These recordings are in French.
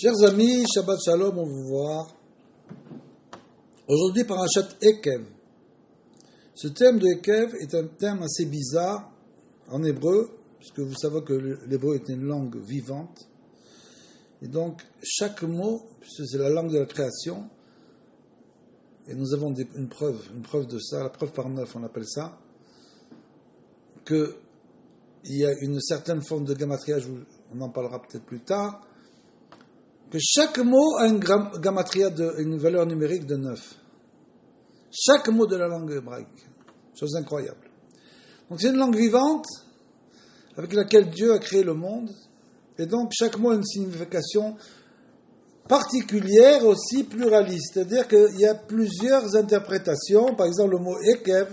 Chers amis, Shabbat Shalom, on vous voir. Aujourd'hui, Parashat Ekev. Ce thème de Ekev est un thème assez bizarre en hébreu, puisque vous savez que l'hébreu est une langue vivante. Et donc, chaque mot, puisque c'est la langue de la création, et nous avons une preuve de ça, la preuve par 9, on appelle ça, qu'il y a une certaine forme de gamatria, on en parlera peut-être plus tard, que chaque mot a une gamatria, une valeur numérique de 9. Chaque mot de la langue hébraïque. Chose incroyable. Donc c'est une langue vivante avec laquelle Dieu a créé le monde. Et donc chaque mot a une signification particulière, aussi pluraliste. C'est-à-dire qu'il y a plusieurs interprétations. Par exemple, le mot Ekev,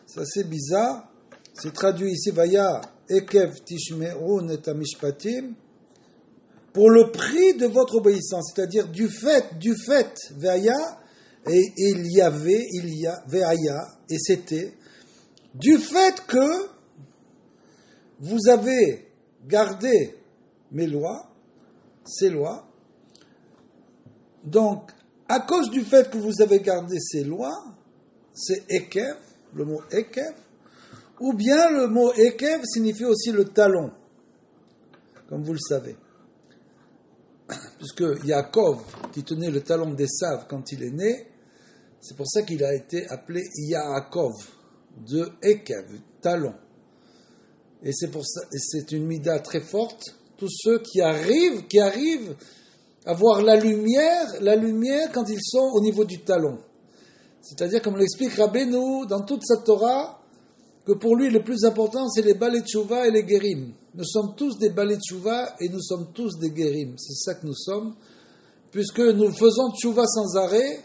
c'est assez bizarre. C'est traduit ici, Vaya Ekev Tishme'un et Amishpatim. Pour le prix de votre obéissance, c'est-à-dire du fait, Veaya, et il y avait, Veaya, et c'était, du fait que vous avez gardé mes lois, ces lois, donc, à cause du fait que vous avez gardé ces lois, c'est Ekev, le mot Ekev, ou bien le mot Ekev signifie aussi le talon, comme vous le savez. Puisque Yaakov, qui tenait le talon d'Esav quand il est né, c'est pour ça qu'il a été appelé Yaakov, de Ekev, talon. Et c'est pour ça, et c'est une mida très forte. Tous ceux qui arrivent à voir la lumière quand ils sont au niveau du talon. C'est-à-dire, comme l'explique Rabbeinu dans toute sa Torah, que pour lui le plus important c'est les balei teshuvah et les guérim. Nous sommes tous des balei teshuvah et nous sommes tous des guérim. C'est ça que nous sommes, puisque nous faisons teshuvah sans arrêt.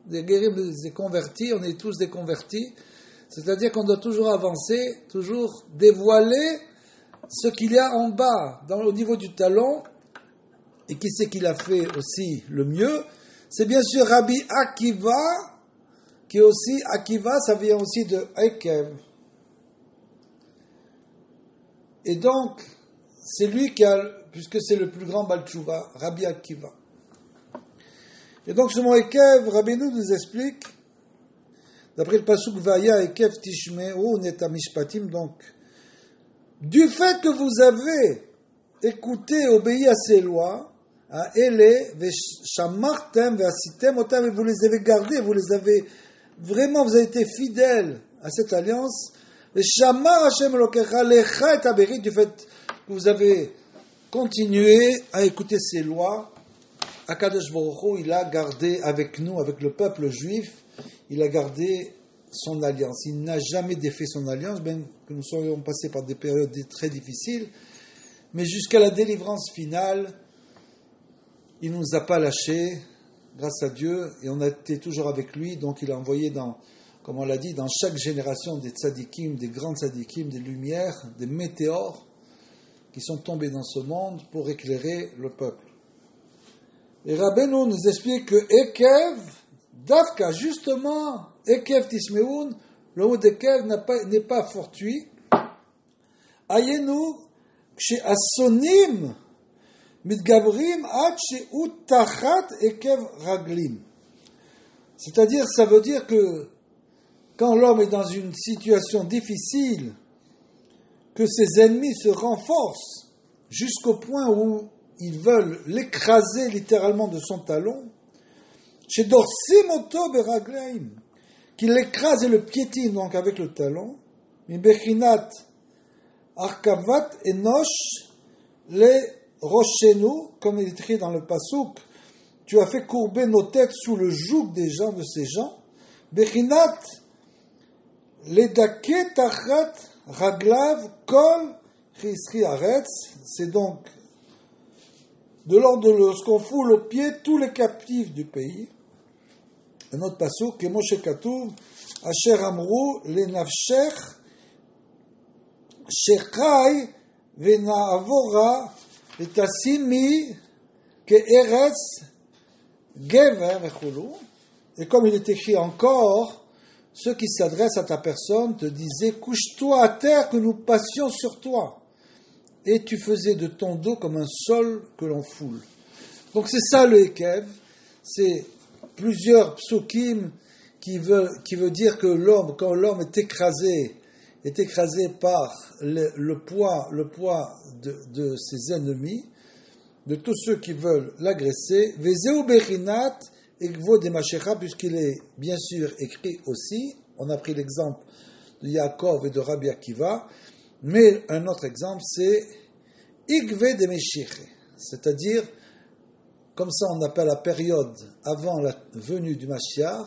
Des guérim, des convertis, on est tous des convertis. C'est-à-dire qu'on doit toujours avancer, toujours dévoiler ce qu'il y a en bas, au niveau du talon. Et qui c'est qui l'a fait aussi le mieux? C'est bien sûr Rabbi Akiva, qui est aussi, Akiva, ça vient aussi de Ekev. Et donc, c'est lui qui a, puisque c'est le plus grand Baal Teshuvah, Rabbi Akiva. Et donc, ce mot Ekev, Rabbeinu nous explique, d'après le pasuk Vaya Ekev Tishme'un et Amishpatim, donc, du fait que vous avez écouté, obéi à ces lois, à Ele, Veshamartem, Veasitem, Otam, et vous les avez gardés, vous avez été fidèles à cette alliance, du fait que vous avez continué à écouter ces lois, Akadosh Baruch Hu, il a gardé avec nous, avec le peuple juif, il a gardé son alliance. Il n'a jamais défait son alliance, bien que nous soyons passés par des périodes très difficiles, mais jusqu'à la délivrance finale, il ne nous a pas lâchés, grâce à Dieu, et on a été toujours avec lui, donc il a envoyé comme on l'a dit, dans chaque génération des tzadikim, des grands tzadikim, des lumières, des météores qui sont tombés dans ce monde pour éclairer le peuple. Et Rabbeinu nous explique que Ekev, Davka, justement, Ekev Tismeun, le mot d'Ekev n'est pas fortuit. Ayenu, chez Asonim, Mitgavrim, Ad She'u Tachat Ekev Raglim. C'est-à-dire, ça veut dire que quand l'homme est dans une situation difficile, que ses ennemis se renforcent jusqu'au point où ils veulent l'écraser littéralement de son talon, chez Dorsim Oto Beragleim, qu'il l'écrase et le piétine donc avec le talon, Mibechinat Arkavat Enosh le Roshenu, comme il est écrit dans le Pasuk, tu as fait courber nos têtes sous le joug des gens de ces gens, Bechinat Ledake Tachat Raglav Kol Chisri Aretz, c'est donc de l'ordre de lorsqu'on foule aux pieds tous les captifs du pays. Un autre pasuk, que Moshe Katuv, Asher Amru, le Nafshech, Shechai, Venaavora, et Tassimi, que Eretz, Gever, Echulu. Et comme il est écrit encore, ceux qui s'adressent à ta personne te disaient, couche-toi à terre que nous passions sur toi. Et tu faisais de ton dos comme un sol que l'on foule. Donc c'est ça le Ekev, c'est plusieurs psukim qui veut dire que l'homme, quand l'homme est écrasé par le poids de ses ennemis, de tous ceux qui veulent l'agresser, Vezeu Bechinat Egvo de Mashecha, puisqu'il est bien sûr écrit aussi, on a pris l'exemple de Yaakov et de Rabbi Akiva, mais un autre exemple c'est Igve de Meshiche, c'est-à-dire, comme ça on appelle la période avant la venue du Mashiach,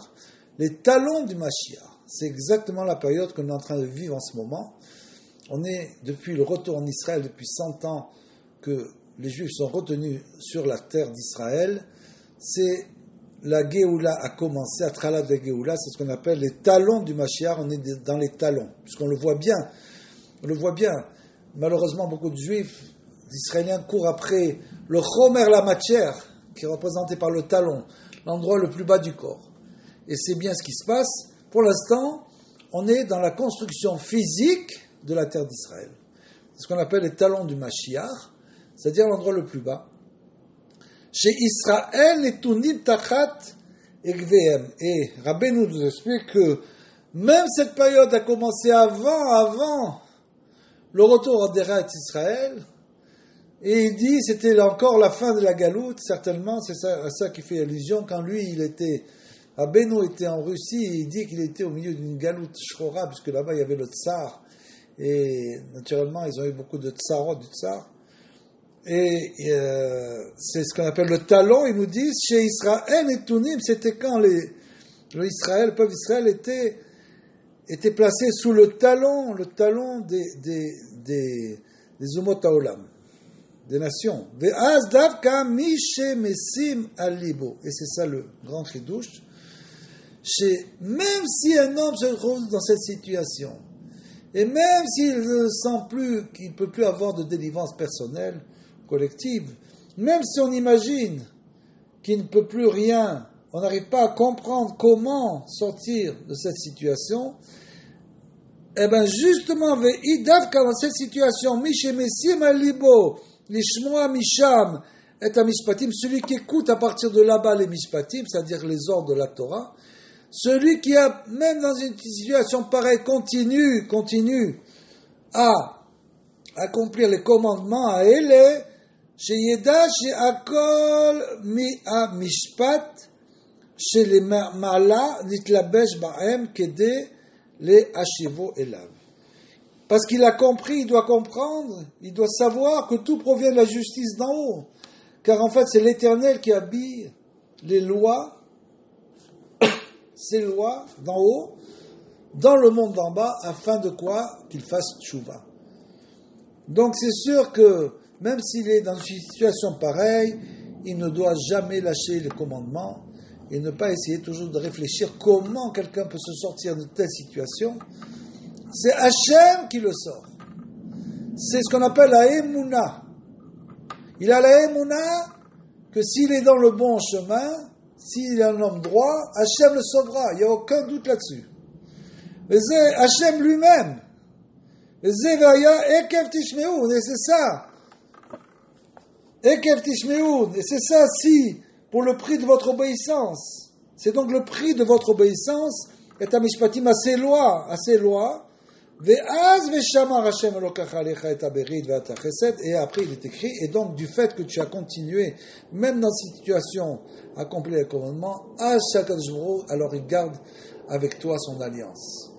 les talons du Mashiach. C'est exactement la période qu'on est en train de vivre en ce moment. On est, depuis le retour en Israël, depuis 100 ans, que les Juifs sont retenus sur la terre d'Israël. C'est la Géoula a commencé, à Tralat de Géoula, c'est ce qu'on appelle les talons du Mashiach. On est dans les talons, puisqu'on le voit bien. On le voit bien. Malheureusement, beaucoup de Juifs, d'Israéliens, courent après le Chomer, la matière, qui est représenté par le talon, l'endroit le plus bas du corps. Et c'est bien ce qui se passe. Pour l'instant, on est dans la construction physique de la terre d'Israël. C'est ce qu'on appelle les talons du Mashiach, c'est-à-dire l'endroit le plus bas. Chez Israël, les Tunim Tachat Egvehem. Et Rabbeinu nous explique que même cette période a commencé avant le retour d'Eretz Israël. Et il dit, c'était encore la fin de la galoute, certainement, c'est ça qui fait allusion, quand lui, Rabbeinu était en Russie, et il dit qu'il était au milieu d'une galoute shchora, puisque là-bas il y avait le tsar, et naturellement ils ont eu beaucoup de tsarot du tsar, et c'est ce qu'on appelle le talon. Ils nous disent, chez Israël et Tunim, c'était quand le peuple d'Israël était placé sous le talon des Umot HaOlam, des nations. Ve'az davka mishe mesim al libo. Et c'est ça le grand chidouche. Même si un homme se trouve dans cette situation, et même s'il ne sent plus, qu'il ne peut plus avoir de délivrance personnelle, collective, même si on imagine qu'il ne peut plus rien, on n'arrive pas à comprendre comment sortir de cette situation, eh bien justement, dans cette situation, Mishemesim alibo, Lishmoa Misham, et Mishpatim, celui qui écoute à partir de là-bas les Mishpatim, c'est-à-dire les ordres de la Torah, celui qui a, même dans une situation pareille, continue à accomplir les commandements, à Ele, chez Yeda, chez Akol, Mi'a Mishpat, chez les Ma'ala, Nitlabesh Ba'em, Kede, les Hashivo Elav. Parce qu'il a compris, il doit comprendre, il doit savoir que tout provient de la justice d'en haut. Car en fait, c'est l'Éternel qui habille les lois, ces lois d'en haut, dans le monde d'en bas, afin de quoi? Qu'il fasse tchouva. Donc c'est sûr que, même s'il est dans une situation pareille, il ne doit jamais lâcher les commandements et ne pas essayer toujours de réfléchir comment quelqu'un peut se sortir de telle situation. C'est Hachem qui le sort. C'est ce qu'on appelle la Emouna. Il a la Emouna que s'il est dans le bon chemin, s'il est un homme droit, Hachem le sauvera. Il n'y a aucun doute là-dessus. Mais c'est Hachem lui-même. Et c'est ça. Ekev Tishmeun. Et c'est ça, si, pour le prix de votre obéissance. C'est donc le prix de votre obéissance. Et Mishpatim à ces lois. Et après il est écrit, et donc du fait que tu as continué, même dans cette situation, à accomplir les commandements, alors il garde avec toi son alliance.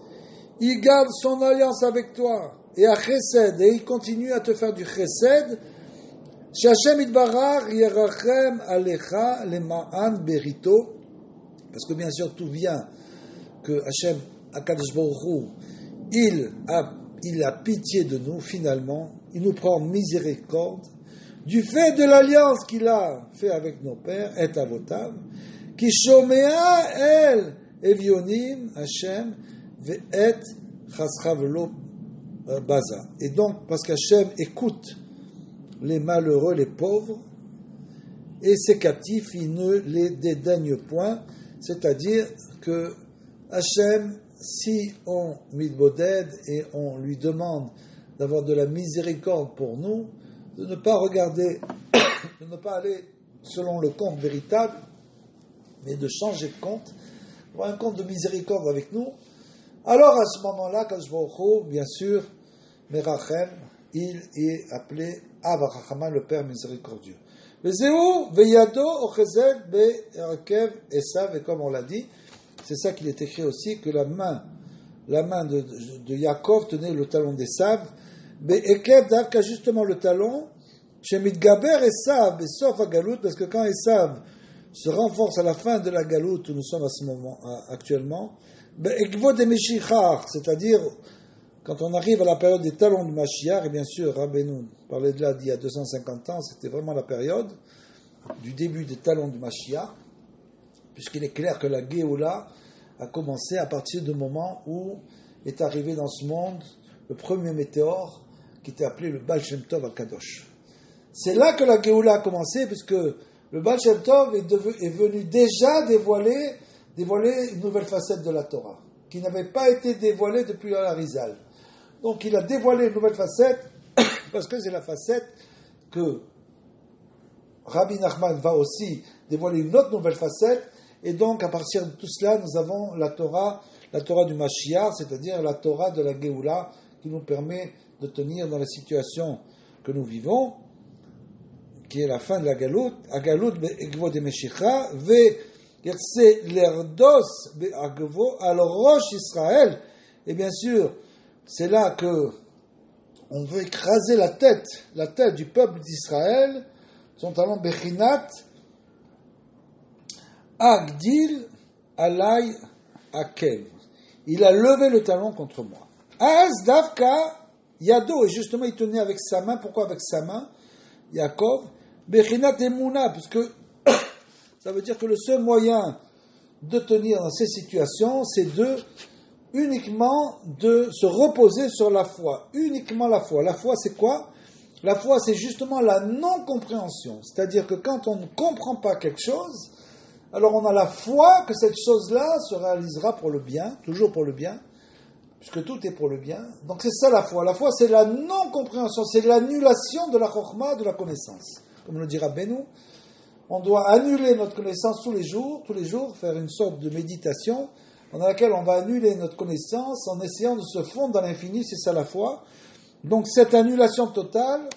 Il garde son alliance avec toi. Et à chesed, et il continue à te faire du chesed. Shashem itbarach yerachem alecha lema'an berito. Parce que bien sûr tout vient que Hashem Akadosh Baruch Hu, il a pitié de nous, finalement, il nous prend miséricorde, du fait de l'alliance qu'il a fait avec nos pères, et avotav, qui shomea el evionim Hashem ve'et chaschavlo baza. Et donc, parce qu'Hashem écoute les malheureux, les pauvres, et ses captifs, il ne les dédaigne point, c'est-à-dire que Hachem, si on mitboded et on lui demande d'avoir de la miséricorde pour nous, de ne pas regarder, de ne pas aller selon le compte véritable, mais de changer de compte, avoir un compte de miséricorde avec nous, alors à ce moment-là, Kadosh Baruch Hu, bien sûr, Merachem, il est appelé Av HaChachama, le Père miséricordieux. Vezeu veyado ochezel be'erekev Esav, et comme on l'a dit, c'est ça qu'il est écrit aussi, que la main de Yaakov tenait le talon d'Esav, be'ekev davka, justement le talon, chez Mitgaber Esav, sauf à Galout, parce que quand Esav se renforce à la fin de la Galout, où nous sommes à ce moment actuellement, be'ekvo de Meshichar, c'est-à-dire quand on arrive à la période des talons de Mashiach, et bien sûr, Rabbeinu parlait de là d'il y a 250 ans, c'était vraiment la période du début des talons de Mashiach, puisqu'il est clair que la Géoula a commencé à partir du moment où est arrivé dans ce monde le premier météore qui était appelé le Baal Shem Tov al-Kadosh. C'est là que la Géoula a commencé, puisque le Baal Shem Tov est venu déjà dévoiler une nouvelle facette de la Torah, qui n'avait pas été dévoilée depuis l'Arizal. Donc il a dévoilé une nouvelle facette, parce que c'est la facette que Rabbi Nachman va aussi dévoiler une autre nouvelle facette, et donc à partir de tout cela, nous avons la Torah du Mashiach, c'est-à-dire la Torah de la Géoula, qui nous permet de tenir dans la situation que nous vivons, qui est la fin de la Galout, Agalout be'egvo de Meshicha, ve'yerse l'erdos be'agvo al Rosh Israël, et bien sûr, c'est là que on veut écraser la tête du peuple d'Israël, son talon Bechinat, Agdil Alay Akev. Il a levé le talon contre moi. Az Davka Yado, et justement il tenait avec sa main. Pourquoi avec sa main, Yaakov? Bechinat Emouna, puisque ça veut dire que le seul moyen de tenir dans ces situations, c'est uniquement de se reposer sur la foi. Uniquement la foi. La foi, c'est quoi? La foi, c'est justement la non-compréhension. C'est-à-dire que quand on ne comprend pas quelque chose, alors on a la foi que cette chose-là se réalisera pour le bien, toujours pour le bien, puisque tout est pour le bien. Donc c'est ça la foi. La foi, c'est la non-compréhension, c'est l'annulation de la chokhma, de la connaissance. Comme le dira Benoît, on doit annuler notre connaissance tous les jours, faire une sorte de méditation, dans laquelle on va annuler notre connaissance en essayant de se fondre dans l'infini, c'est ça la foi. Donc cette annulation totale,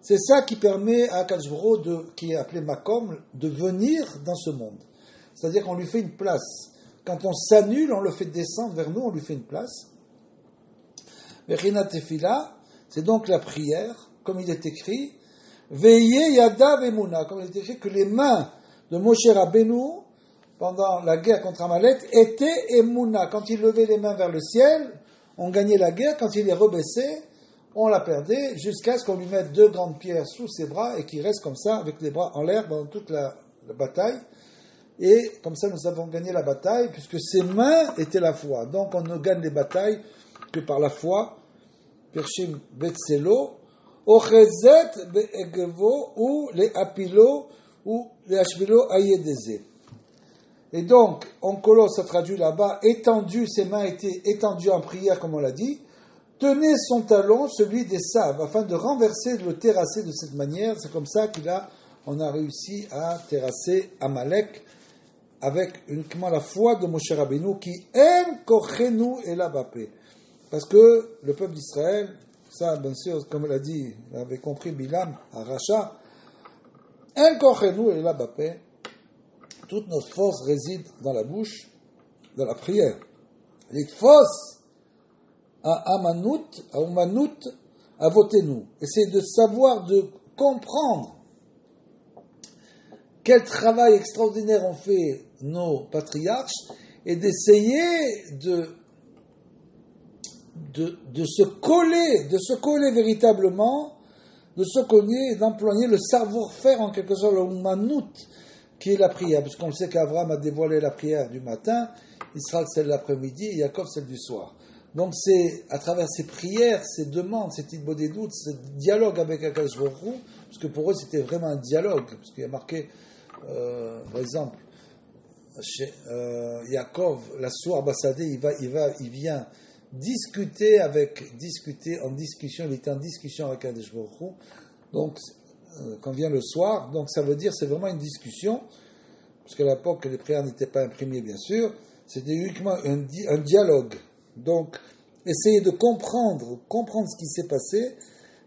c'est ça qui permet à Akadosh Baruch Hu, qui est appelé Makom, de venir dans ce monde. C'est-à-dire qu'on lui fait une place. Quand on s'annule, on le fait descendre vers nous, on lui fait une place. Vechinat Tefila, c'est donc la prière, comme il est écrit, Veillez Yadav Emuna, comme il est écrit que les mains de Moshe Rabbeinu, pendant la guerre contre Amalek, était Emouna. Quand il levait les mains vers le ciel, on gagnait la guerre. Quand il les rebaissait, on la perdait, jusqu'à ce qu'on lui mette 2 grandes pierres sous ses bras et qu'il reste comme ça, avec les bras en l'air pendant toute la bataille. Et comme ça, nous avons gagné la bataille, puisque ses mains étaient la foi. Donc on ne gagne les batailles que par la foi. Pershim Betzelo, Ochezet Be'egevo, ou les Apilo, ou les Ashvilo Ayedeze. Et donc, en Colosse, ça traduit là-bas, étendu, ses mains étaient étendues en prière, comme on l'a dit, tenait son talon, celui d'Esav, afin de renverser, de le terrasser de cette manière. C'est comme ça on a réussi à terrasser Amalek, avec uniquement la foi de Moshe Rabbeinu, qui aime kochenu et la bapé. Parce que le peuple d'Israël, ça, bien sûr, comme l'a dit, avait compris Bilam à Racha, aime kochenu et la bapé. Toute notre force réside dans la bouche, dans la prière. Les forces à Umanut, à voter-nous. Essayez de savoir, de comprendre quel travail extraordinaire ont fait nos patriarches et d'essayer de se coller véritablement, de se coller et d'employer le savoir-faire en quelque sorte, le Umanut, qui est la prière, puisqu'on sait qu'Abraham a dévoilé la prière du matin, Israël celle de l'après-midi, et Yaakov celle du soir. Donc c'est à travers ces prières, ces demandes, ces petites des doutes, ce dialogue avec Akadosh Baruch Hu, parce que pour eux c'était vraiment un dialogue, parce qu'il y a marqué, par exemple, chez Yaakov, la soir Bassadé, il vient discuter, il était en discussion avec Akadosh Baruch Hu. Donc quand vient le soir, donc ça veut dire c'est vraiment une discussion, parce qu'à l'époque les prières n'étaient pas imprimées bien sûr, c'était uniquement un dialogue. Donc essayer de comprendre ce qui s'est passé,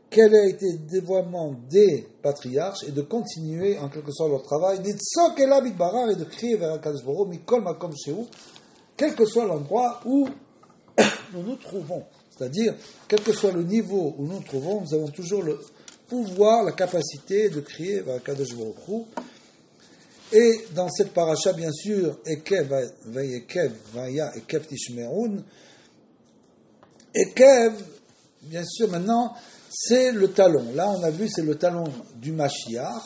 quel a été le dévoiement des patriarches et de continuer en quelque sorte leur travail, et de crier vers Akadosh Baruch Hu, Mikol Makom Shehu, quel que soit l'endroit où nous nous trouvons. C'est-à-dire, quel que soit le niveau où nous nous trouvons, nous avons toujours le pouvoir, la capacité de crier vers Akadosh Baruch Hu. Et dans cette paracha, bien sûr, Ekev Vaya Ekev Tishmeroun, Ekev, bien sûr, maintenant, c'est le talon. Là, on a vu, c'est le talon du Mashiach.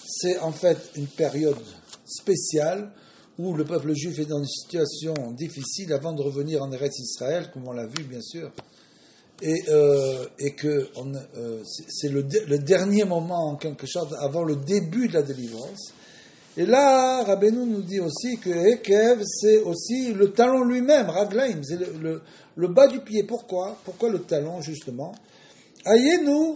C'est en fait une période spéciale où le peuple juif est dans une situation difficile avant de revenir en Eretz Israël, comme on l'a vu, bien sûr. Et que c'est le dernier moment, en quelque sorte, avant le début de la délivrance. Et là, Rabbeinu nous dit aussi que Ekev, c'est aussi le talon lui-même, Raglaim, c'est le bas du pied. Pourquoi le talon, justement? Ayenu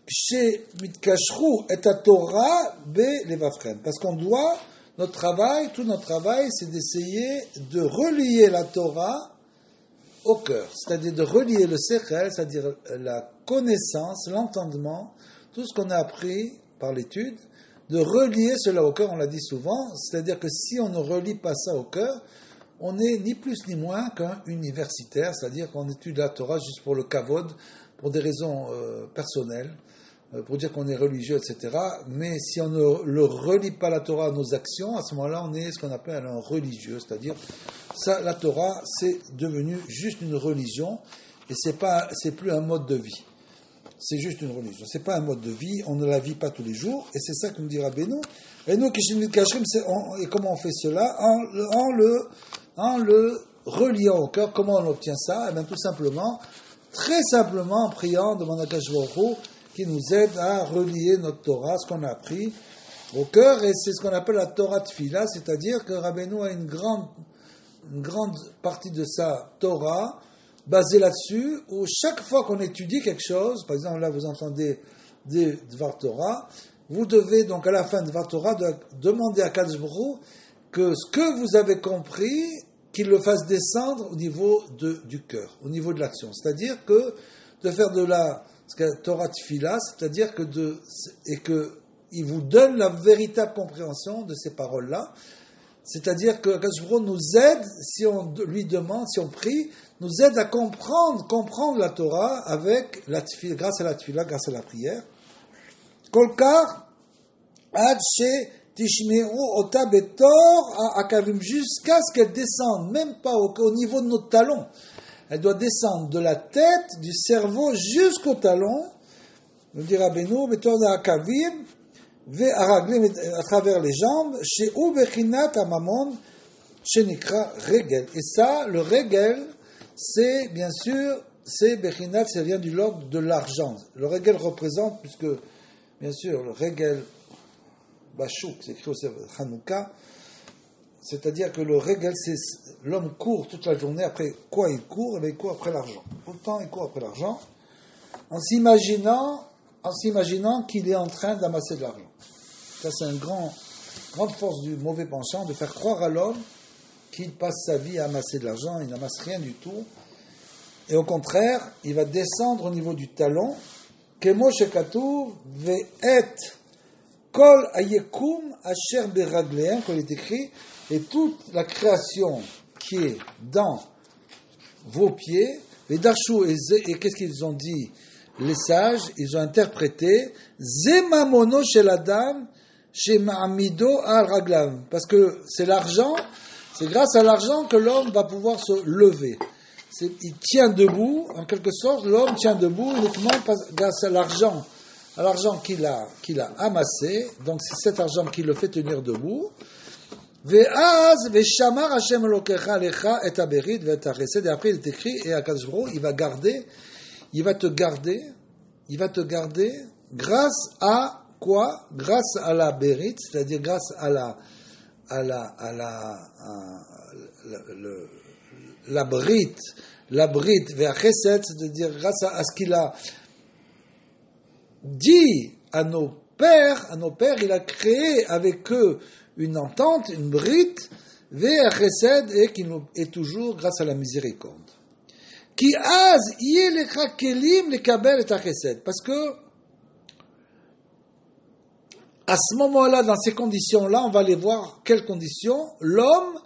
chez Mitkashru et à Torah be levavchem. Parce qu'on doit, tout notre travail, c'est d'essayer de relier la Torah au cœur. C'est-à-dire de relier le sechel, c'est-à-dire la connaissance, l'entendement, tout ce qu'on a appris par l'étude, de relier cela au cœur, on l'a dit souvent, c'est-à-dire que si on ne relie pas ça au cœur, on n'est ni plus ni moins qu'un universitaire, c'est-à-dire qu'on étudie la Torah juste pour le kavod, pour des raisons personnelles, pour dire qu'on est religieux, etc. Mais si on ne le relie pas la Torah à nos actions, à ce moment-là, on est ce qu'on appelle un religieux, c'est-à-dire ça, la Torah, c'est devenu juste une religion et c'est plus un mode de vie. C'est juste une religion. C'est pas un mode de vie, on ne la vit pas tous les jours, et c'est ça que nous dit Rabbeinu. Et nous, et comment on fait cela? En le reliant au cœur. Comment on obtient ça? Eh bien, tout simplement, très simplement, en priant, demandant à Akadosh Baruch Hu qui nous aide à relier notre Torah, ce qu'on a appris, au cœur, et c'est ce qu'on appelle la Torah Tfila, c'est-à-dire que Rabbeinu a une grande partie de sa Torah basée là-dessus, où chaque fois qu'on étudie quelque chose, par exemple là vous entendez des Dvar Torah, vous devez donc à la fin de Dvar Torah demander à Kadosh Baruch Hu que ce que vous avez compris, qu'il le fasse descendre au niveau du cœur, au niveau de l'action. C'est-à-dire que de faire de la Torah Tfila, c'est-à-dire il vous donne la véritable compréhension de ces paroles-là. C'est-à-dire que Akadosh Baruch Hu nous aide, si on lui demande, si on prie, nous aide à comprendre la Torah avec la tfila, grâce à la tfila, grâce à la prière. Kolkar, ad she tishmeu ota betor akavim, jusqu'à ce qu'elle descende, même pas au niveau de notre talon. Elle doit descendre de la tête, du cerveau, jusqu'au talon. Nous dit Rabbeinu, betor akavim, à travers les jambes, chez Ubechinat Amamon, chez Nikra Regel. Et ça, le Regel, c'est bien sûr, c'est Bechinat, ça vient du lobe de l'argent. Le Regel représente, puisque bien sûr, le Regel Bachouk, c'est écrit au Hanouka, c'est-à-dire que le Regel, c'est l'homme court toute la journée, après quoi il court? Eh bien, il court après l'argent. Tout le temps, il court après l'argent, en s'imaginant qu'il est en train d'amasser de l'argent. Ça, c'est une grande force du mauvais penchant, de faire croire à l'homme qu'il passe sa vie à amasser de l'argent, il n'amasse rien du tout. Et au contraire, il va descendre au niveau du talon. Kemo shekatuv ve'et kol ayekum asher beragleim, comme il est écrit, et toute la création qui est dans vos pieds, les dachou et qu'est-ce qu'ils ont dit? Les sages, ils ont interprété Zemamono shel Adam chez Ma'amido al Raglam, parce que c'est l'argent, c'est grâce à l'argent que l'homme va pouvoir se lever. Il tient debout, en quelque sorte, l'homme tient debout uniquement grâce à l'argent qu'il a amassé, donc c'est cet argent qui le fait tenir debout. Ve'az ve'shamar Hashem Elokecha lecha et haberit ve'et hachesed, et après il est écrit, et Akadosh Baruch Hu, il va te garder grâce à quoi? Grâce à la bérit, c'est-à-dire grâce à la brite, vers chesed, c'est-à-dire grâce à ce qu'il a dit à nos à nos pères, il a créé avec eux une entente, une brite, vers chesed, et qui nous est toujours grâce à la miséricorde. Qui az yé lecha kelim lekabel et chesed, parce que à ce moment-là, dans ces conditions-là, on va aller voir quelles conditions l'homme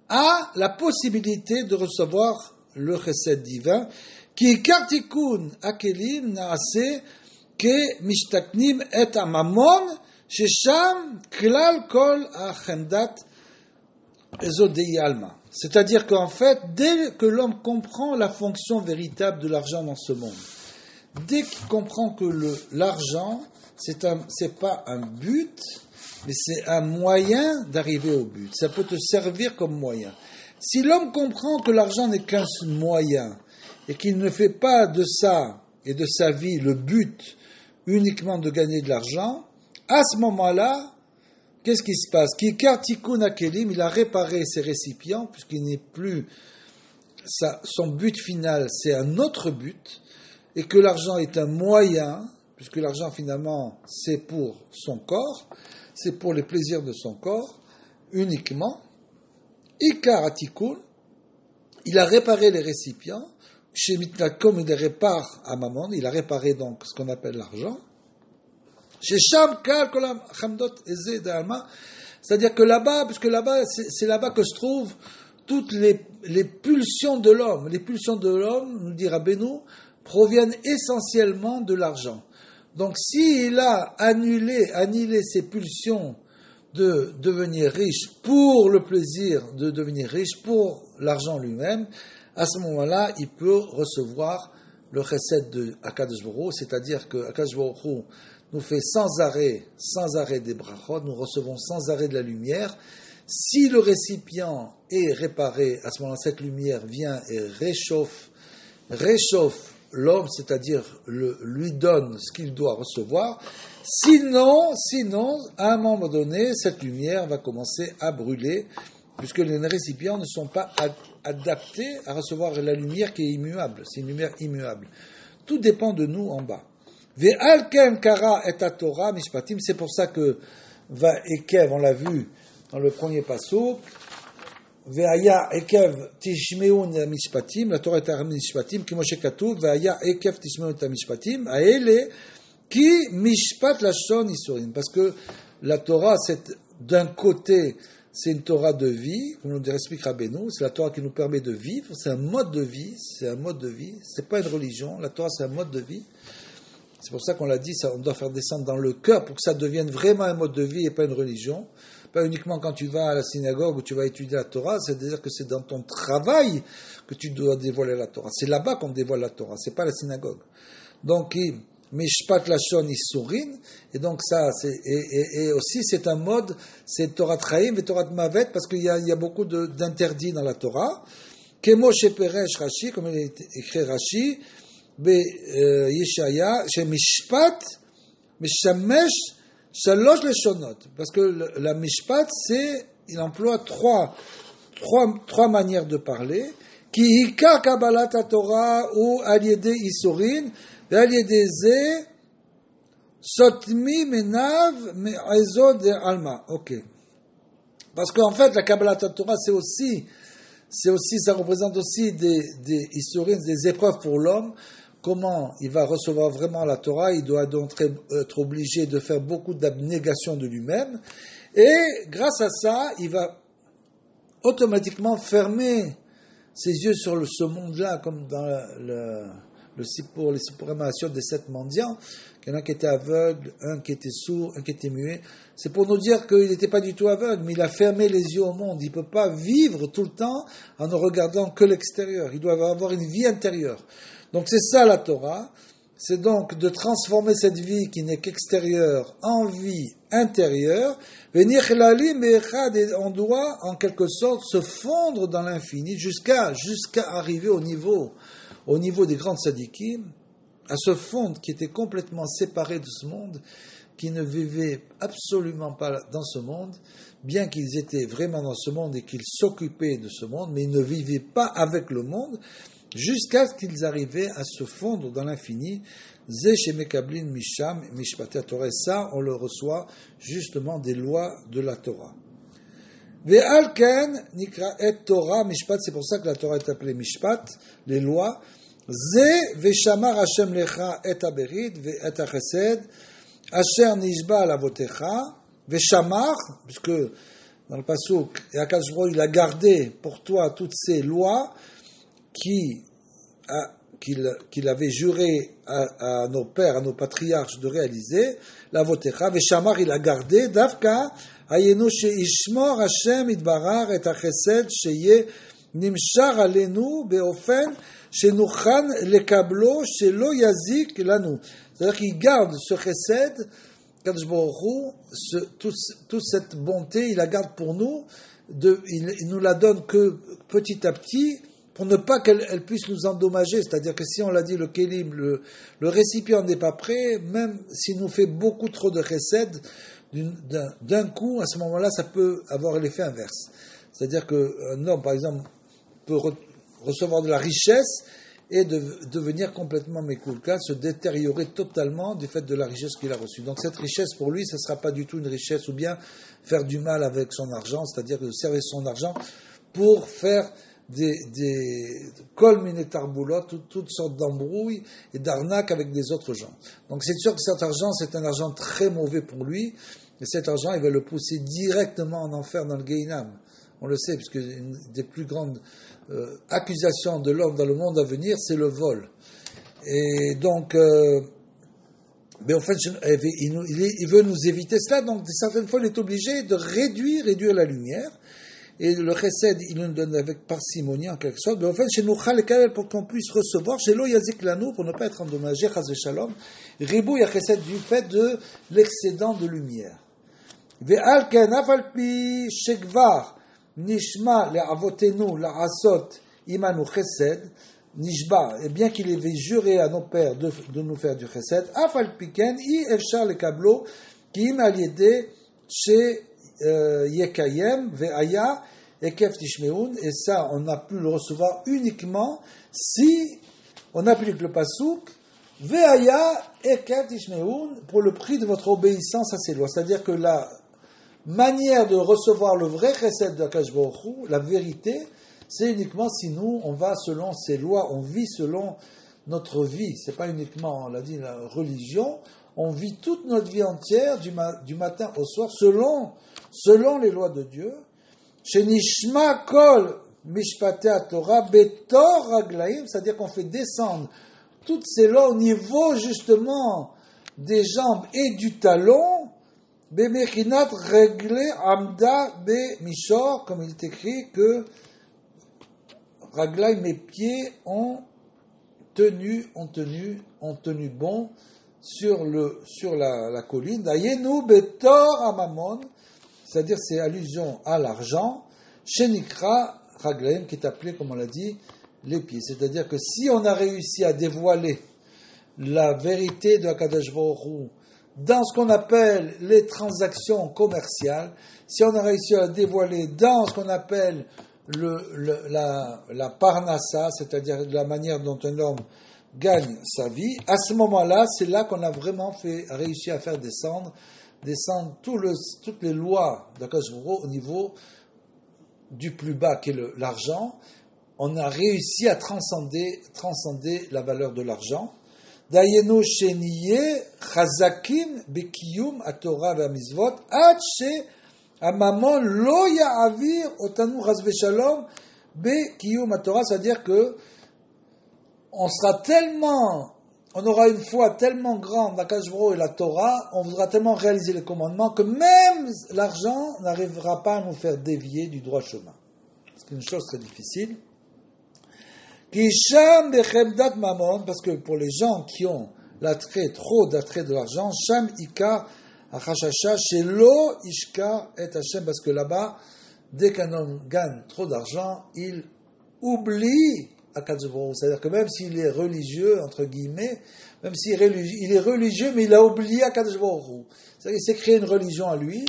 a la possibilité de recevoir le chesed divin, qui kartikun akelim naase ke mishtaknim et amamon shesham klal kol achendat ezodei alma. C'est-à-dire qu'en fait, dès que l'homme comprend la fonction véritable de l'argent dans ce monde, dès qu'il comprend que l'argent, c'est pas un but, mais c'est un moyen d'arriver au but. Ça peut te servir comme moyen. Si l'homme comprend que l'argent n'est qu'un moyen, et qu'il ne fait pas de ça et de sa vie le but uniquement de gagner de l'argent, à ce moment-là, qu'est-ce qui se passe? Kikartikun akelim, il a réparé ses récipients, puisqu'il n'est plus son but final, c'est un autre but, et que l'argent est un moyen, puisque l'argent finalement c'est pour son corps, c'est pour les plaisirs de son corps uniquement. Ikar atikun, il a réparé les récipients, chez Mitnakom il les répare à Mammon, il a réparé donc ce qu'on appelle l'argent. Chez Sham Kal Kolam Chamdot Eze Da'alma, c'est-à-dire que là-bas, puisque là-bas c'est là-bas que se trouvent toutes les pulsions de l'homme. Les pulsions de l'homme, nous dit Rabbeinu, proviennent essentiellement de l'argent. Donc s'il a annihilé ses pulsions de devenir riche pour le plaisir de devenir riche, pour l'argent lui-même, à ce moment-là, il peut recevoir le chesed de Akadosh Baruch Hu, c'est-à-dire que Akadosh Baruch Hu nous fait sans arrêt des brachot, nous recevons sans arrêt de la lumière. Si le récipient est réparé, à ce moment-là, cette lumière vient et réchauffe l'homme, c'est-à-dire lui donne ce qu'il doit recevoir. Sinon, à un moment donné, cette lumière va commencer à brûler, puisque les récipients ne sont pas adaptés à recevoir la lumière qui est immuable. C'est une lumière immuable. Tout dépend de nous en bas. Ve'alken kara et Torah mishpatim, c'est pour ça que va Ekev, on l'a vu dans le premier passouk, ve'aya Ekev tishmeun mishpatim, la Torah est à mishpatim, ki Moshe katuv, ve'aya Ekev tishmeun mishpatim, aele ki mishpat lashon isurim, parce que la Torah, c'est d'un côté, c'est une Torah de vie, comme nous explique Rabbeinu, c'est la Torah qui nous permet de vivre, c'est un mode de vie, c'est pas une religion, la Torah c'est un mode de vie. C'est pour ça qu'on l'a dit, ça, on doit faire descendre dans le cœur pour que ça devienne vraiment un mode de vie et pas une religion. Pas uniquement quand tu vas à la synagogue ou tu vas étudier la Torah, c'est-à-dire que c'est dans ton travail que tu dois dévoiler la Torah. C'est là-bas qu'on dévoile la Torah, c'est pas la synagogue. Donc, Mishpat Lashon Isurin, et donc ça, et aussi c'est un mode, c'est Torah Traim et Torah Mavet, parce qu'il y a beaucoup d'interdits dans la Torah. Kemo Sheperesh Rashi, comme il est écrit Rashi, Yeshaya, chez Mishpat, Mishamesh, Shalosh Leshonot. Parce que la Mishpat, il emploie trois manières de parler. Ki Hika Kabbalat Torah ou Aliede Isurin, et Aliede Ze, Sotmi Menav, Me'ezod de Alma. Ok. Parce qu'en fait, la Kabbalat Torah, c'est aussi, ça représente aussi des Isurin, des épreuves pour l'homme. Comment il va recevoir vraiment la Torah, il doit donc être obligé de faire beaucoup d'abnégation de lui-même, et grâce à ça, il va automatiquement fermer ses yeux sur ce monde-là, comme dans pour les Sippurim des 7 mendiants, qu'il y en a qui étaient aveugles, un qui était sourd, un qui était muet. C'est pour nous dire qu'il n'était pas du tout aveugle, mais il a fermé les yeux au monde. Il ne peut pas vivre tout le temps en ne regardant que l'extérieur. Il doit avoir une vie intérieure. Donc c'est ça la Torah, c'est donc de transformer cette vie qui n'est qu'extérieure en vie intérieure. On doit en quelque sorte se fondre dans l'infini jusqu'à arriver au niveau des grands tzadikim, à ce fondre qui était complètement séparé de ce monde, qui ne vivaient absolument pas dans ce monde, bien qu'ils étaient vraiment dans ce monde et qu'ils s'occupaient de ce monde, mais ils ne vivaient pas avec le monde. jusqu'à ce qu'ils arrivaient à se fondre dans l'infini. Zé shemekablin misham mishpatei Torah. Et ça, on le reçoit justement des lois de la Torah. Ve'al ken nikra et Torah mishpat. C'est pour ça que la Torah est appelée mishpat, les lois. Zé ve'shamar Hashem lecha et haberit ve'et hachesed asher nishba al avotecha ve'shamar, puisque dans le pasuk, et Akadosh Baruch Hu, il a gardé pour toi toutes ces lois qu'il avait juré à nos pères, à nos patriarches de réaliser, la votecha, veshamar, il a gardé, davka, ayenu sheishmor Hashem idbarar et hachesed sheye nimshar alenu beofen shenuchan lekablo shelo yazik lanu. C'est-à-dire qu'il garde ce chesed, Kadosh Baruch Hu, toute cette bonté, il la garde pour nous, il nous la donne que petit à petit, pour ne pas qu'elle puisse nous endommager. C'est-à-dire que si on l'a dit, le kélim, le récipient n'est pas prêt, même s'il nous fait beaucoup trop de chesed, d'un coup, à ce moment-là, ça peut avoir l'effet inverse. C'est-à-dire qu'un homme, par exemple, peut recevoir de la richesse et devenir complètement mékoulka, se détériorer totalement du fait de la richesse qu'il a reçue. Donc cette richesse, pour lui, ce ne sera pas du tout une richesse, ou bien faire du mal avec son argent, c'est-à-dire de servir son argent pour faire des kol minetarboulot, toutes sortes d'embrouilles et d'arnaques avec des autres gens. Donc c'est sûr que cet argent, c'est un argent très mauvais pour lui, et cet argent, il va le pousser directement en enfer dans le Gehinam. On le sait, puisque une des plus grandes accusations de l'homme dans le monde à venir, c'est le vol. Et donc, mais en fait, il veut nous éviter cela, donc certaines fois, il est obligé de réduire la lumière. Et le chesed, il nous donne avec parcimonie en quelque sorte. Mais en fait, chez nous, pour qu'on puisse recevoir, chez l'eau yazik lanu, pour ne pas être endommagé, chas shalom, ribou ya chesed du fait de l'excédent de lumière. Ve'al ken afal pi shekvar nishma le'avotenu la'asot imanu chesed nishba. Et bien qu'il ait juré à nos pères de nous faire du chesed, afal pi ken i efshar le kablo ki im al yede chez Yekayem, Ve'aya, Ekef Tishmeun, et ça, on a pu le recevoir uniquement si on applique le pasouk, Ve'aya, Ekef Tishmeun, pour le prix de votre obéissance à ces lois. C'est-à-dire que la manière de recevoir le vrai chesed de Akadosh Baruch Hu, la vérité, c'est uniquement si nous, on va selon ces lois, on vit selon notre vie. C'est pas uniquement, on l'a dit, la religion, on vit toute notre vie entière, du matin au soir, selon les lois de Dieu. Chez Nishma Kol Mishpatei Torah Betor Raglaim, c'est-à-dire qu'on fait descendre toutes ces lois au niveau justement des jambes et du talon. Bemechinat Regle Amda Be Mishor, comme il est écrit que Raglaim, mes pieds ont tenu bon sur la colline. Dayenu Betor Amamon, c'est-à-dire c'est allusion à l'argent, Shenikra Raglaim, qui est appelé, comme on l'a dit, les pieds. C'est-à-dire que si on a réussi à dévoiler la vérité de Akadosh Baruch Hu dans ce qu'on appelle les transactions commerciales, si on a réussi à dévoiler dans ce qu'on appelle la parnassa, c'est-à-dire la manière dont un homme gagne sa vie, à ce moment-là, c'est là qu'on a vraiment réussi à faire descendre toutes les lois d'Akadosh Baruch Hu au niveau du plus bas, qui est l'argent. On a réussi à transcender la valeur de l'argent. Dayenu sheniye chazakim bekiyum atorah ve'amizvot ad she amamon lo ya'avir otanu chas v'shalom bekiyum atorah, c'est-à-dire que on aura une foi tellement grande dans Akadosh Baruch Hu et la Torah, on voudra tellement réaliser les commandements que même l'argent n'arrivera pas à nous faire dévier du droit chemin. C'est une chose très difficile. Kisham bechemdat mamon, parce que pour les gens qui ont trop d'attrait de l'argent, sham ikar achashasha shelo ishkar et Hashem, parce que là-bas, dès qu'un homme gagne trop d'argent, il oublie Akadosh Baruch Hu. C'est-à-dire que même s'il est religieux, entre guillemets, même s'il est religieux, mais il a oublié Akadosh Baruch Hu. C'est-à-dire qu'il s'est créé une religion à lui,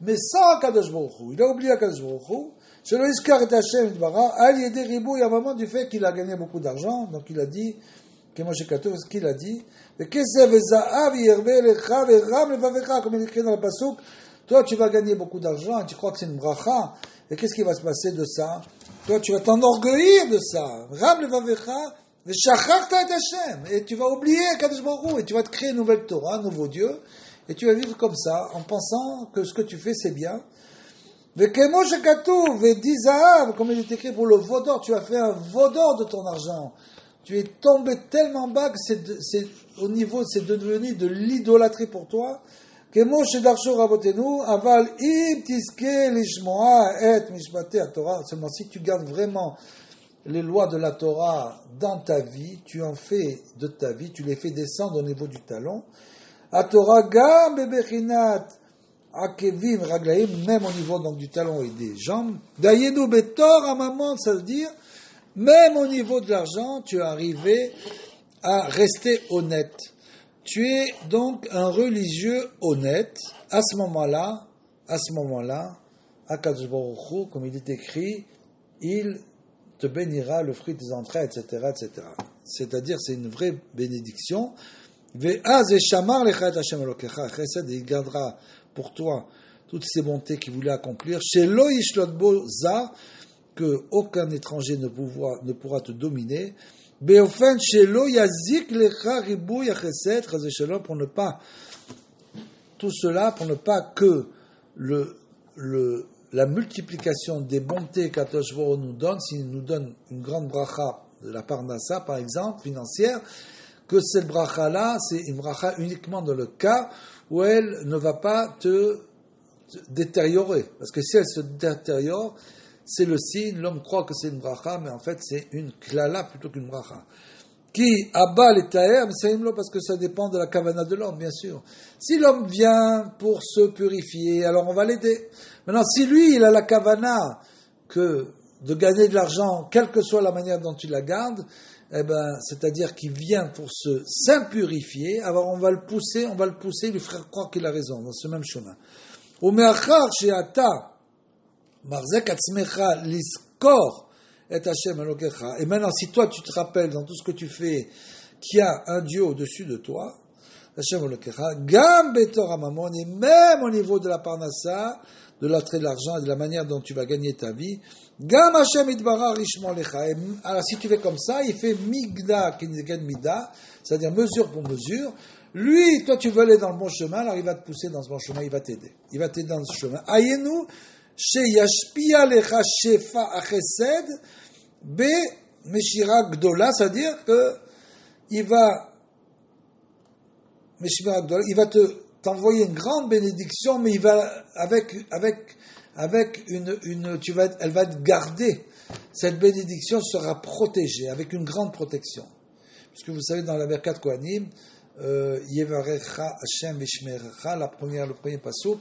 mais sans Kadosh Baruch Hu. Il a oublié Kadosh Baruch Hu. Shelo Iskar et Hashem Itbarach, Al Yedei Ribouy, à un moment du fait qu'il a gagné beaucoup d'argent, donc il a dit, Moshe Katov, ce qu'il a dit, Kesef Za'av Yerbe Lecha Veram Levavecha, comme il écrit dans le Pasuk, toi tu vas gagner beaucoup d'argent et tu crois que c'est une bracha, et qu'est-ce qui va se passer de ça? Toi tu vas t'enorgueillir de ça. Ram Levavecha, Veshachachta et Hashem, et tu vas oublier Kadosh Baruch Hu, et tu vas te créer une nouvelle Torah, un nouveau Dieu, et tu vas vivre comme ça, en pensant que ce que tu fais c'est bien. Vekemo shekatuv vedizahav, comme il est écrit pour le veau d'or, tu as fait un veau d'or de ton argent. Tu es tombé tellement bas que c'est devenu de l'idolâtrie pour toi. Kemo shedarshu rabotenu, aval im tiske lishmoa et mishpatei Torah. Seulement si tu gardes vraiment les lois de la Torah dans ta vie, tu en fais de ta vie, tu les fais descendre au niveau du talon. A Torah gam bebechinat Akevim raglaim, même au niveau donc du talon et des jambes. Dayenu betor amamon, ça veut dire, même au niveau de l'argent, tu es arrivé à rester honnête. Tu es donc un religieux honnête. À ce moment-là, Akadosh Baruch Hu, comme il est écrit, il te bénira le fruit des entrailles, etc., etc. C'est-à-dire, c'est une vraie bénédiction. Ve'az eshamar lecha et Hashem elokecha chesed, il gardera pour toi toutes ces bontés qu'il voulait accomplir. Chez Lo Yishlot Bo Zar, que aucun étranger ne pourra te dominer. Beofen chez Lo Yazik Lecha Ribouy Chesed Chazé Shalom, pour ne pas tout cela, pour ne pas que la multiplication des bontés qu'Akadosh Baruch Hu nous donne, s'il nous donne une grande bracha de la parnassa, par exemple, financière, que cette bracha-là, c'est une bracha uniquement dans le cas où elle ne va pas te détériorer. Parce que si elle se détériore, c'est le signe, l'homme croit que c'est une bracha, mais en fait c'est une klala plutôt qu'une bracha. Qui abat les taher, mais c'est parce que ça dépend de la kavana de l'homme, bien sûr. Si l'homme vient pour se purifier, alors on va l'aider. Maintenant, si lui, il a la kavana que de gagner de l'argent, quelle que soit la manière dont tu la gardes, c'est-à-dire qu'il vient pour se s'impurifier, alors on va le pousser, lui faire croire qu'il a raison, dans ce même chemin. Umeachar she'ata marzek atzmecha liskor et Hashem elokecha. Et maintenant, si toi tu te rappelles dans tout ce que tu fais qu'il y a un Dieu au-dessus de toi, Hashem elokecha, gam betor hamamon, et même au niveau de la parnassa, de l'attrait de l'argent et de la manière dont tu vas gagner ta vie, gam Hashem itbarach rishmo lecha. Alors si tu fais comme ça, il fait migda kinegen mida, c'est-à-dire mesure pour mesure. Lui, toi tu veux aller dans le bon chemin, alors il va te pousser dans ce bon chemin, il va t'aider dans ce chemin. Ayenu sheyashpia lecha shefa achesed be meshira gdola, c'est-à-dire que il va t'envoyer une grande bénédiction, mais il va elle va te garder. Cette bénédiction sera protégée, avec une grande protection. Puisque vous savez, dans la Birkat Kohanim, Yevarecha Hashem Vishmerecha, le premier pasuk,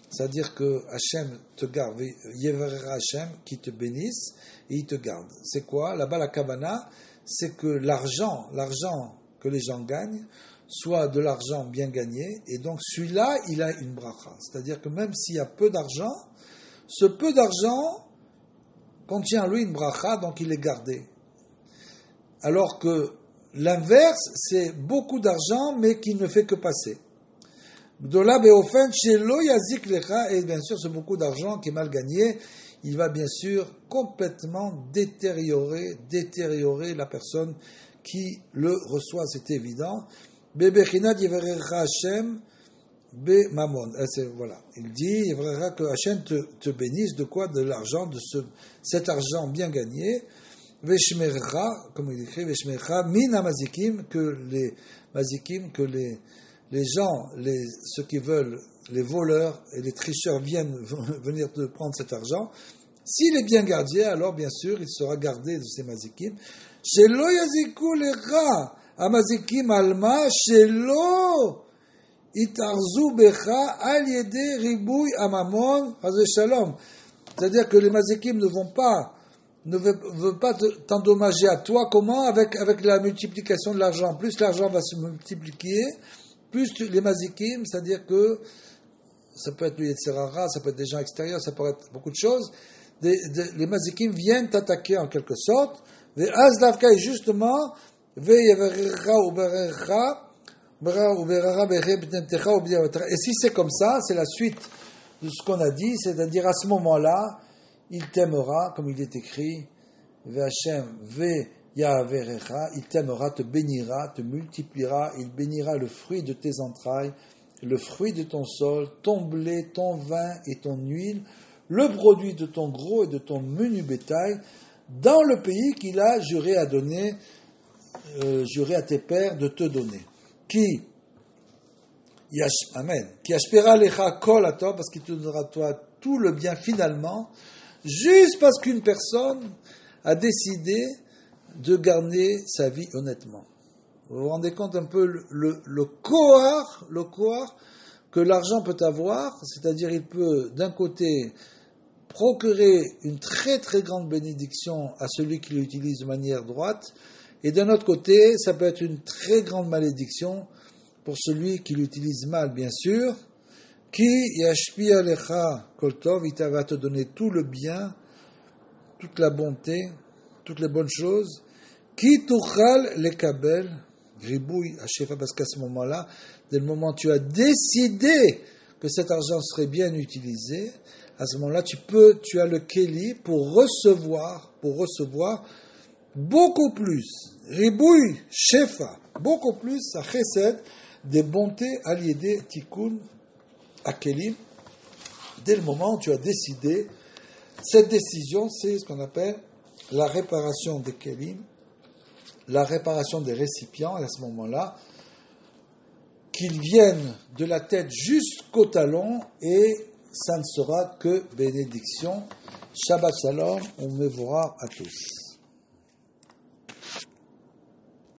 c'est-à-dire que Hashem te garde, Yevarecha Hashem, qui te bénisse, et il te garde. C'est quoi? Là-bas, la Kavana, c'est que l'argent que les gens gagnent, soit de l'argent bien gagné, et donc celui-là, il a une bracha. C'est-à-dire que même s'il y a peu d'argent, ce peu d'argent contient en lui une bracha, donc il est gardé. Alors que l'inverse, c'est beaucoup d'argent, mais qui ne fait que passer. Gdola beofen shelo yazik lecha, et bien sûr, ce beaucoup d'argent qui est mal gagné, il va bien sûr complètement détériorer la personne qui le reçoit, c'est évident. Bebechinat yevarecha Hashem be mamon. Voilà, il dit yevarecha que Hashem te bénisse de quoi? De l'argent, de cet argent bien gagné. Veshmerecha, comme il écrit, Veshmerecha min amazikim, que les gens, ceux qui veulent, les voleurs et les tricheurs viennent venir te prendre cet argent. S'il est bien gardé, alors bien sûr, il sera gardé de ces mazikim. Shelo yaziku lecha amazikim alma shelo itarzu becha al yede ribouy amamon hazeh shalom. C'est-à-dire que les mazikim ne veulent pas t'endommager à toi. Comment? Avec la multiplication de l'argent. Plus l'argent va se multiplier, plus les mazikim, c'est-à-dire que ça peut être le Yetzer Hara, ça peut être des gens extérieurs, ça peut être beaucoup de choses. Les mazikim viennent t'attaquer en quelque sorte. Et justement, et si c'est comme ça, c'est la suite de ce qu'on a dit, c'est-à-dire à ce moment-là, il t'aimera, comme il est écrit, il t'aimera, te bénira, te multipliera, il bénira le fruit de tes entrailles, le fruit de ton sol, ton blé, ton vin et ton huile, le produit de ton gros et de ton menu bétail, dans le pays qu'il a juré à donner, juré à tes pères de te donner. Amen. Qui aspira lecha kol atov, parce qu'il te donnera toi tout le bien finalement, juste parce qu'une personne a décidé de garder sa vie honnêtement. Vous vous rendez compte un peu le kohar que l'argent peut avoir, c'est-à-dire il peut d'un côté procurer une très très grande bénédiction à celui qui l'utilise de manière droite, et d'un autre côté, ça peut être une très grande malédiction pour celui qui l'utilise mal, bien sûr. Qui yashpi alecha kol tov, il va te donner tout le bien, toute la bonté, toutes les bonnes choses. Qui tuchal lekabel, ribouille hashefa, parce qu'à ce moment-là, dès le moment où tu as décidé que cet argent serait bien utilisé, à ce moment-là, tu as le keli pour recevoir beaucoup plus, ribouille, shefa, beaucoup plus, à chesed, des bontés aliédées, tikkun, à kelim, dès le moment où tu as décidé. Cette décision, c'est ce qu'on appelle la réparation des kelim, la réparation des récipients, et à ce moment-là, qu'ils viennent de la tête jusqu'au talon, et ça ne sera que bénédiction. Shabbat Shalom, on me verra à tous.